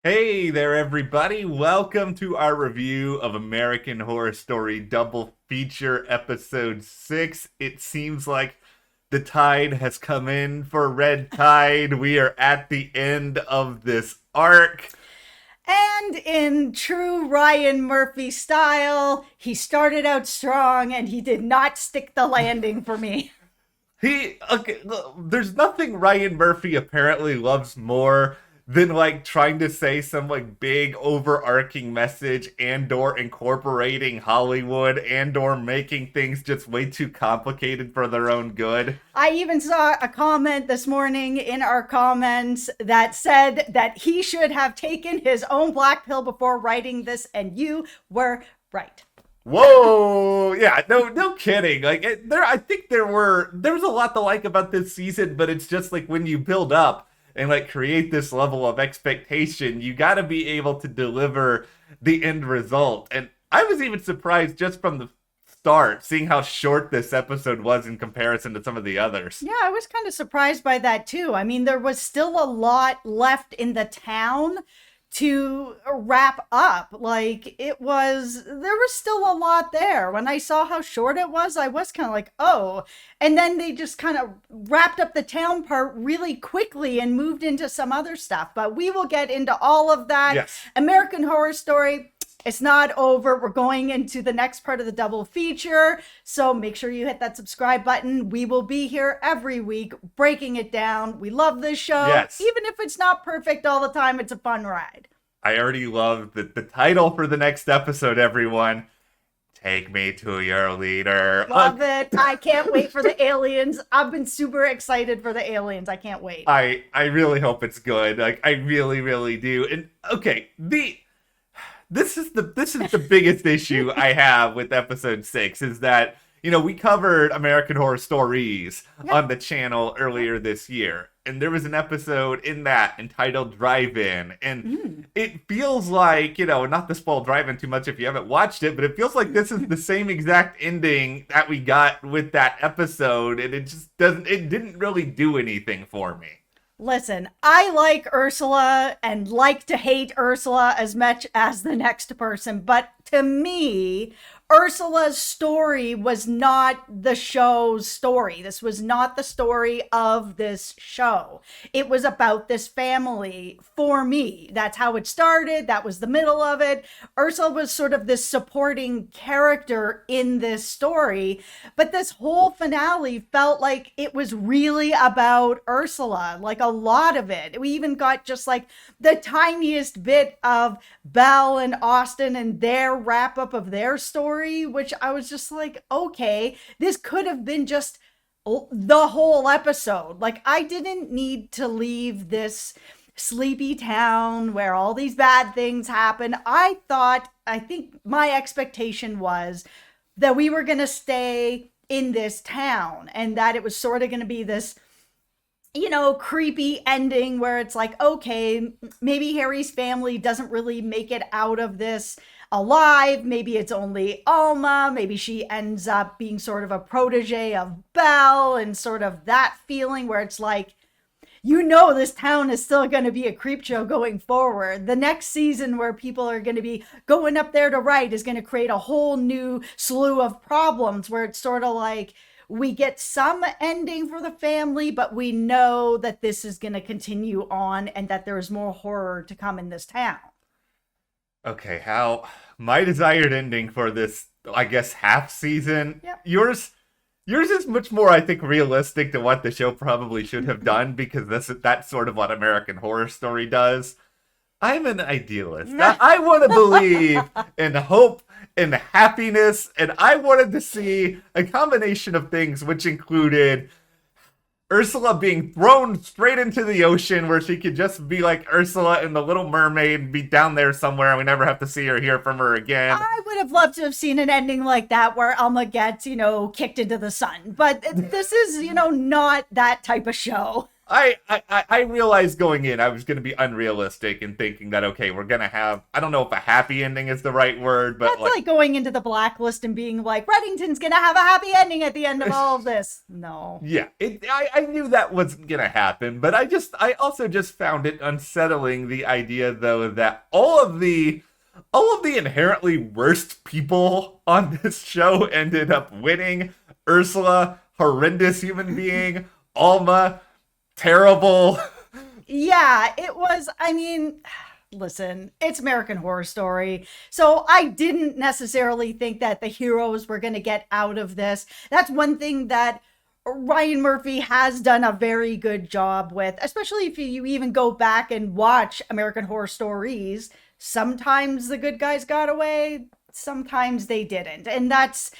Hey there, everybody. Welcome to our review of American Horror Story Double Feature Episode 6. It seems like the tide has come in for Red Tide. We are at the end of this arc. And in true Ryan Murphy style, he started out strong and he did not stick the landing for me. There's nothing Ryan Murphy apparently loves more than like trying to say some like big overarching message and or incorporating Hollywood and or making things just way too complicated for their own good. I even saw a comment this morning in our comments that said that he should have taken his own black pill before writing this, and you were right. Whoa, yeah, no kidding. I think there was a lot to like about this season, but it's just like when you build up and like create this level of expectation, you got to be able to deliver the end result. And I was even surprised just from the start, seeing how short this episode was in comparison to some of the others. Yeah, I was kind of surprised by that too. I mean, there was still a lot left in the town to wrap up. There was still a lot there. When I saw how short it was, I was kind of like, oh. And then they just kind of wrapped up the town part really quickly and moved into some other stuff. But we will get into all of that. Yes. American Horror Story, it's not over. We're going into the next part of the double feature. So make sure you hit that subscribe button. We will be here every week breaking it down. We love this show. Yes. Even if it's not perfect all the time, it's a fun ride. I already love the title for the next episode, everyone. Take me to your leader. Love it. I can't wait for the aliens. I've been super excited for the aliens. I can't wait. I really hope it's good. Like I really, really do. And okay, this is the biggest issue I have with episode 6 is that, we covered American Horror Stories on the channel earlier this year. And there was an episode in that entitled Drive-In. And it feels like, not to spoil Drive-In too much if you haven't watched it, but it feels like this is the same exact ending that we got with that episode. And it didn't really do anything for me. Listen, I like Ursula and like to hate Ursula as much as the next person, but to me, Ursula's story was not the show's story. This was not the story of this show. It was about this family for me. That's how it started. That was the middle of it. Ursula was sort of this supporting character in this story, but this whole finale felt like it was really about Ursula, like a lot of it. We even got just like the tiniest bit of Belle and Austin and their wrap up of their story, which I was just like, okay, this could have been just the whole episode. Like, I didn't need to leave this sleepy town where all these bad things happen. I think my expectation was that we were going to stay in this town and that it was sort of going to be this creepy ending where it's like, okay, maybe Harry's family doesn't really make it out of this alive. Maybe it's only Alma. Maybe she ends up being sort of a protege of Belle and sort of that feeling where it's like, this town is still going to be a creep show going forward. The next season where people are going to be going up there to write is going to create a whole new slew of problems where it's sort of like, we get some ending for the family, but we know that this is going to continue on and that there is more horror to come in this town. Okay, how my desired ending for this, I guess, half season. Yep. Yours is much more, I think, realistic to what the show probably should have done because that's sort of what American Horror Story does. I'm an idealist. I want to believe in hope and happiness, and I wanted to see a combination of things, which included Ursula being thrown straight into the ocean where she could just be like Ursula and the Little Mermaid and be down there somewhere and we never have to see or hear from her again. I would have loved to have seen an ending like that where Alma gets, kicked into the sun. But this is, not that type of show. I realized going in I was going to be unrealistic and thinking that, okay, we're going to have, I don't know if a happy ending is the right word, but That's like going into the blacklist and being like, Reddington's gonna have a happy ending at the end of all of this. No. yeah, I knew that wasn't going to happen, but I also just found it unsettling, the idea though that all of the inherently worst people on this show ended up winning. Ursula, horrendous human being. Alma, terrible. Yeah, it was, I mean, listen, it's American Horror Story. So I didn't necessarily think that the heroes were going to get out of this. That's one thing that Ryan Murphy has done a very good job with, especially if you even go back and watch American Horror Stories. Sometimes the good guys got away, sometimes they didn't. And that's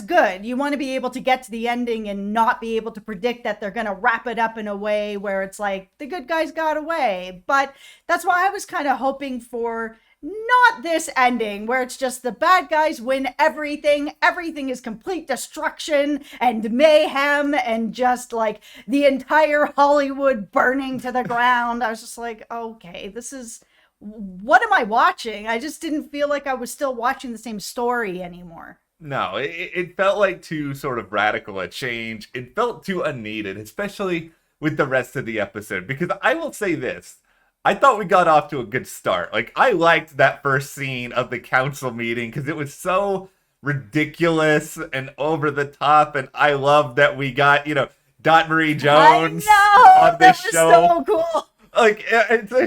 good. You want to be able to get to the ending and not be able to predict that they're going to wrap it up in a way where it's like the good guys got away. But that's why I was kind of hoping for not this ending where it's just the bad guys win everything. Everything is complete destruction and mayhem and just like the entire Hollywood burning to the ground. I was just like, okay, this is, what am I watching? I just didn't feel like I was still watching the same story anymore. No, it felt like too sort of radical a change. It felt too unneeded, especially with the rest of the episode. Because I will say this, I thought we got off to a good start. Like, I liked that first scene of the council meeting because it was so ridiculous and over the top. And I loved that we got, Dot Marie Jones on this show. That was so cool. Like,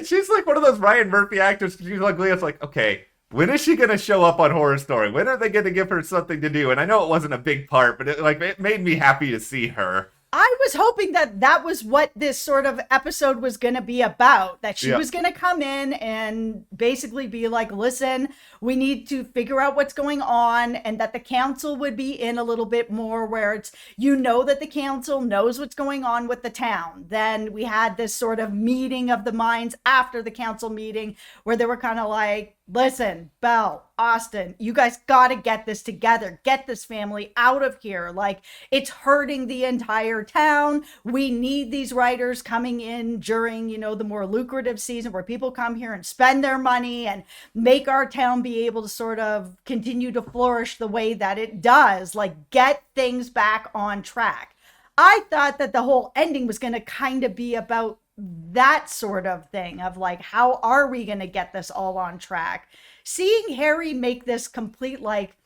she's like one of those Ryan Murphy actors. She's like, Leah's like, okay, when is she gonna show up on Horror Story? When are they gonna give her something to do? And I know it wasn't a big part, but it made me happy to see her. I was hoping that that was what this sort of episode was going to be about, that she was going to come in and basically be like, listen, we need to figure out what's going on, and that the council would be in a little bit more where it's, that the council knows what's going on with the town. Then we had this sort of meeting of the minds after the council meeting where they were kind of like, listen, Belle, Austin, you guys got to get this together. Get this family out of here. Like, it's hurting the entire town. We need these writers coming in during, the more lucrative season where people come here and spend their money and make our town be able to sort of continue to flourish the way that it does. Like, get things back on track. I thought that the whole ending was going to kind of be about that sort of thing of like, how are we going to get this all on track? Seeing Harry make this complete like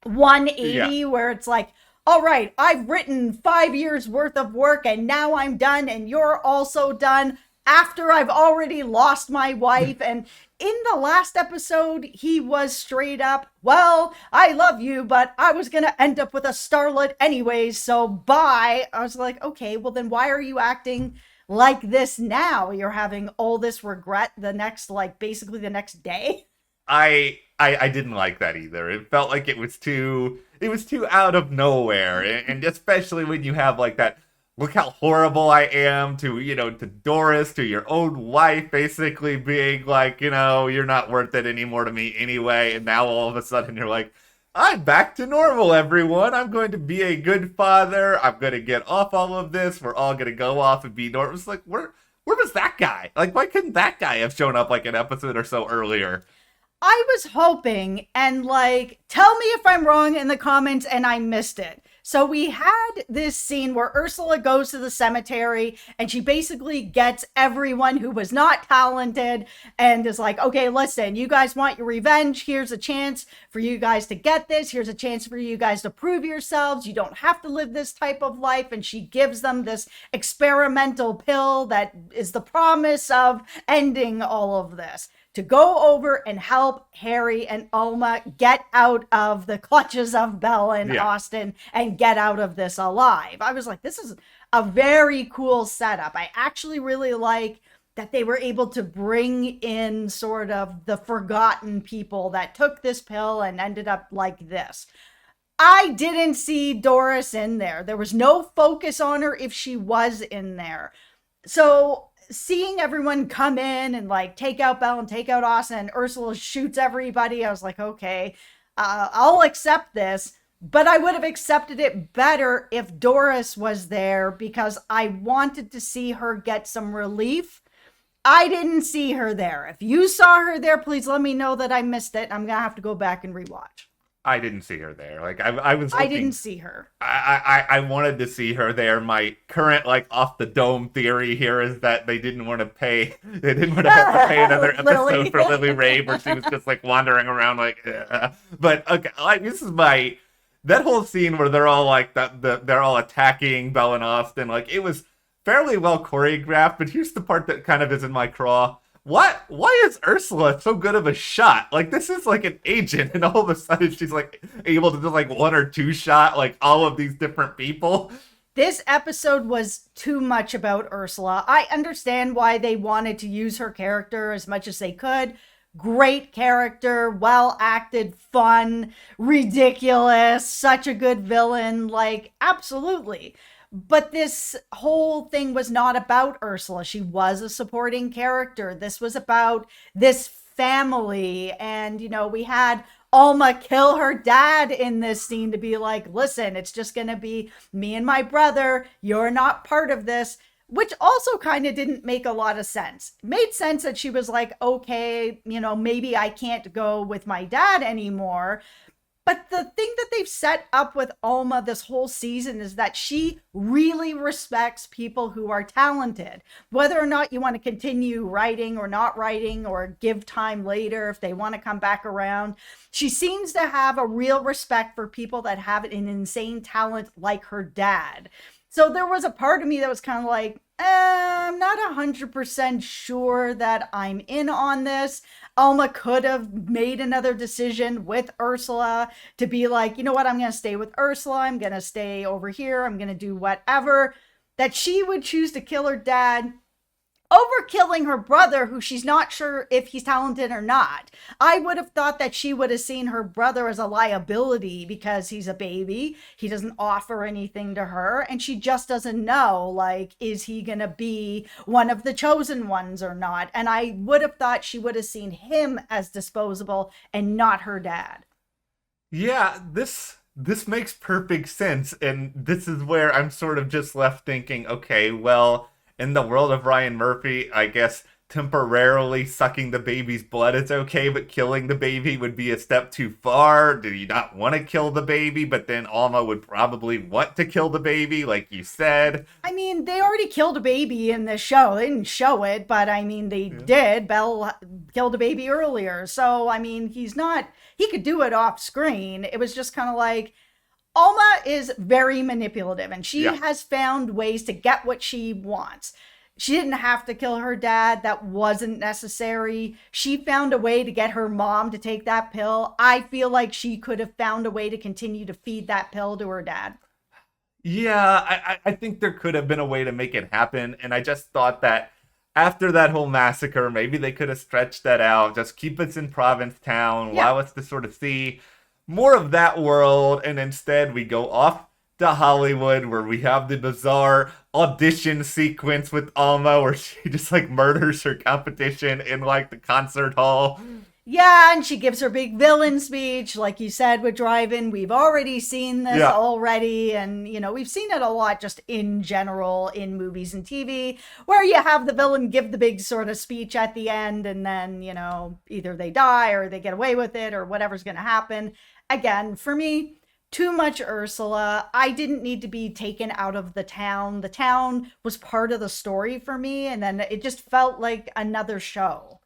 180 where it's like, all right, I've written 5 years worth of work and now I'm done and you're also done after I've already lost my wife. And in the last episode, he was straight up, well, I love you, but I was going to end up with a starlet anyways, so bye. I was like, okay, well then why are you acting like this now? You're having all this regret basically the next day. I didn't like that either. It felt like it was too out of nowhere, and especially when you have like that, look how horrible I am to Doris, to your own wife, basically being like, you're not worth it anymore to me anyway, and now all of a sudden you're like, I'm back to normal, everyone. I'm going to be a good father. I'm going to get off all of this. We're all going to go off and be normal. It's like, where was that guy? Like, why couldn't that guy have shown up like an episode or so earlier? I was hoping, and tell me if I'm wrong in the comments and I missed it. So we had this scene where Ursula goes to the cemetery and she basically gets everyone who was not talented and is like, okay, listen, you guys want your revenge. Here's a chance for you guys to get this. Here's a chance for you guys to prove yourselves. You don't have to live this type of life. And she gives them this experimental pill that is the promise of ending all of this, to go over and help Harry and Alma get out of the clutches of Belle and Austin and get out of this alive. I was like, this is a very cool setup. I actually really like that they were able to bring in sort of the forgotten people that took this pill and ended up like this. I didn't see Doris in there. There was no focus on her if she was in there. So seeing everyone come in and take out Belle and take out Austin, and Ursula shoots everybody, I was like, okay, I'll accept this. But I would have accepted it better if Doris was there because I wanted to see her get some relief. I didn't see her there. If you saw her there, please let me know that I missed it. I'm going to have to go back and rewatch. I didn't see her there. Like I was I looking. didn't see her. I wanted to see her there. My current like off the dome theory here is that they didn't want to pay. They didn't want to have to pay another episode for Lily Ray, where she was just like wandering around like. Ugh. But okay, like this is my that whole scene where they're all like they're all attacking Belle and Austin. Like it was fairly well choreographed. But here's the part that kind of is in my craw. What? Why is Ursula so good of a shot? Like this is like an agent, and all of a sudden she's like able to do like one or two shot like all of these different people. This episode was too much about Ursula. I understand why they wanted to use her character as much as they could. Great character, well acted, fun, ridiculous, such a good villain. Like, absolutely. But this whole thing was not about Ursula. She was a supporting character. This was about this family. And, we had Alma kill her dad in this scene to be like, listen, it's just going to be me and my brother. You're not part of this, which also kind of didn't make a lot of sense. It made sense that she was like, okay, maybe I can't go with my dad anymore. But the thing that they've set up with Alma this whole season is that she really respects people who are talented. Whether or not you want to continue writing or not writing or give time later if they want to come back around, she seems to have a real respect for people that have an insane talent like her dad. So there was a part of me that was kind of like, I'm not 100% sure that I'm in on this. Alma could have made another decision with Ursula to be like, you know what, I'm going to stay with Ursula. I'm going to stay over here. I'm going to do whatever. That she would choose to kill her dad over killing her brother, who she's not sure if he's talented or not. I would have thought that she would have seen her brother as a liability because he's a baby. He doesn't offer anything to her, and she just doesn't know, like, is he going to be one of the chosen ones or not? And I would have thought she would have seen him as disposable and not her dad. Yeah, this makes perfect sense, and this is where I'm sort of just left thinking, okay, well, in the world of Ryan Murphy, I guess temporarily sucking the baby's blood is okay, but killing the baby would be a step too far. Did he not want to kill the baby? But then Alma would probably want to kill the baby, like you said. I mean, they already killed a baby in this show. They didn't show it, but I mean, they did. Belle killed a baby earlier. So, I mean, he could do it off screen. It was just kind of like, Alma is very manipulative, and she has found ways to get what she wants. She didn't have to kill her dad. That wasn't necessary. She found a way to get her mom to take that pill. I feel like she could have found a way to continue to feed that pill to her dad. Yeah, I think there could have been a way to make it happen, and I just thought that after that whole massacre, maybe they could have stretched that out, just keep us in Provincetown, allow us to sort of see more of that world, and instead we go off to Hollywood where we have the bizarre audition sequence with Alma where she just like murders her competition in like the concert hall. Yeah, and she gives her big villain speech, like you said with Drive-In. We've already seen this already, and we've seen it a lot just in general in movies and TV, where you have the villain give the big sort of speech at the end, and then either they die or they get away with it or whatever's going to happen. Again, for me, too much Ursula. I didn't need to be taken out of the town. The town was part of the story for me, and then it just felt like another show.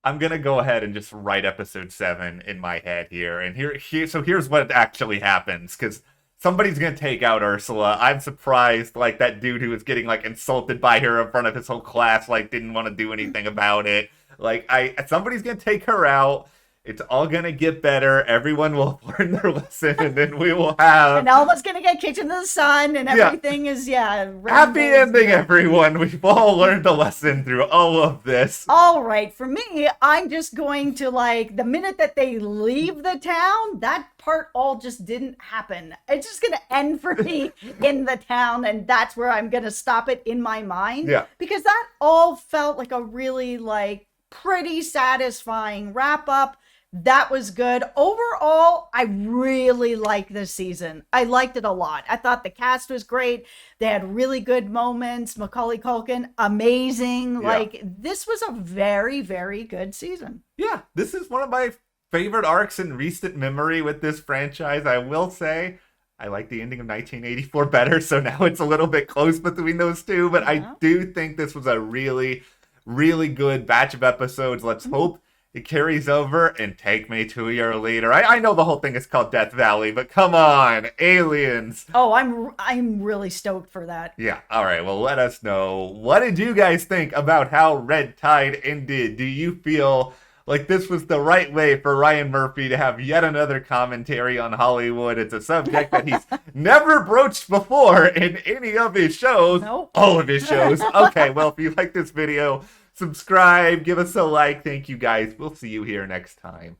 I'm gonna go ahead and just write episode 7 in my head here, and so here's what actually happens, because somebody's gonna take out Ursula. I'm surprised, like, that dude who was getting, like, insulted by her in front of his whole class, like, didn't want to do anything about it. Like, somebody's gonna take her out. It's all gonna get better. Everyone will learn their lesson, and then we will have... And Elma's gonna get kicked into the sun, and everything is, happy ending, everyone. We've all learned a lesson through all of this. All right, for me, I'm just going to, like, the minute that they leave the town, that part all just didn't happen. It's just gonna end for me in the town, and that's where I'm gonna stop it in my mind. Yeah. Because that all felt like a really, like, pretty satisfying wrap-up. That was good. Overall, I really liked this season. I liked it a lot. I thought the cast was great. They had really good moments. Macaulay Culkin, amazing. Yeah. Like, this was a very, very good season. Yeah, this is one of my favorite arcs in recent memory with this franchise. I will say I like the ending of 1984 better, so now it's a little bit close between those two, but I do think this was a really, really good batch of episodes. Let's hope it carries over and take me to a year later. I know the whole thing is called Death Valley, but come on, aliens. Oh, I'm really stoked for that. Yeah, all right, well, let us know. What did you guys think about how Red Tide ended? Do you feel like this was the right way for Ryan Murphy to have yet another commentary on Hollywood? It's a subject that he's never broached before in any of his shows. Nope. All of his shows. Okay, well, if you like this video, subscribe, give us a like. Thank you guys. We'll see you here next time.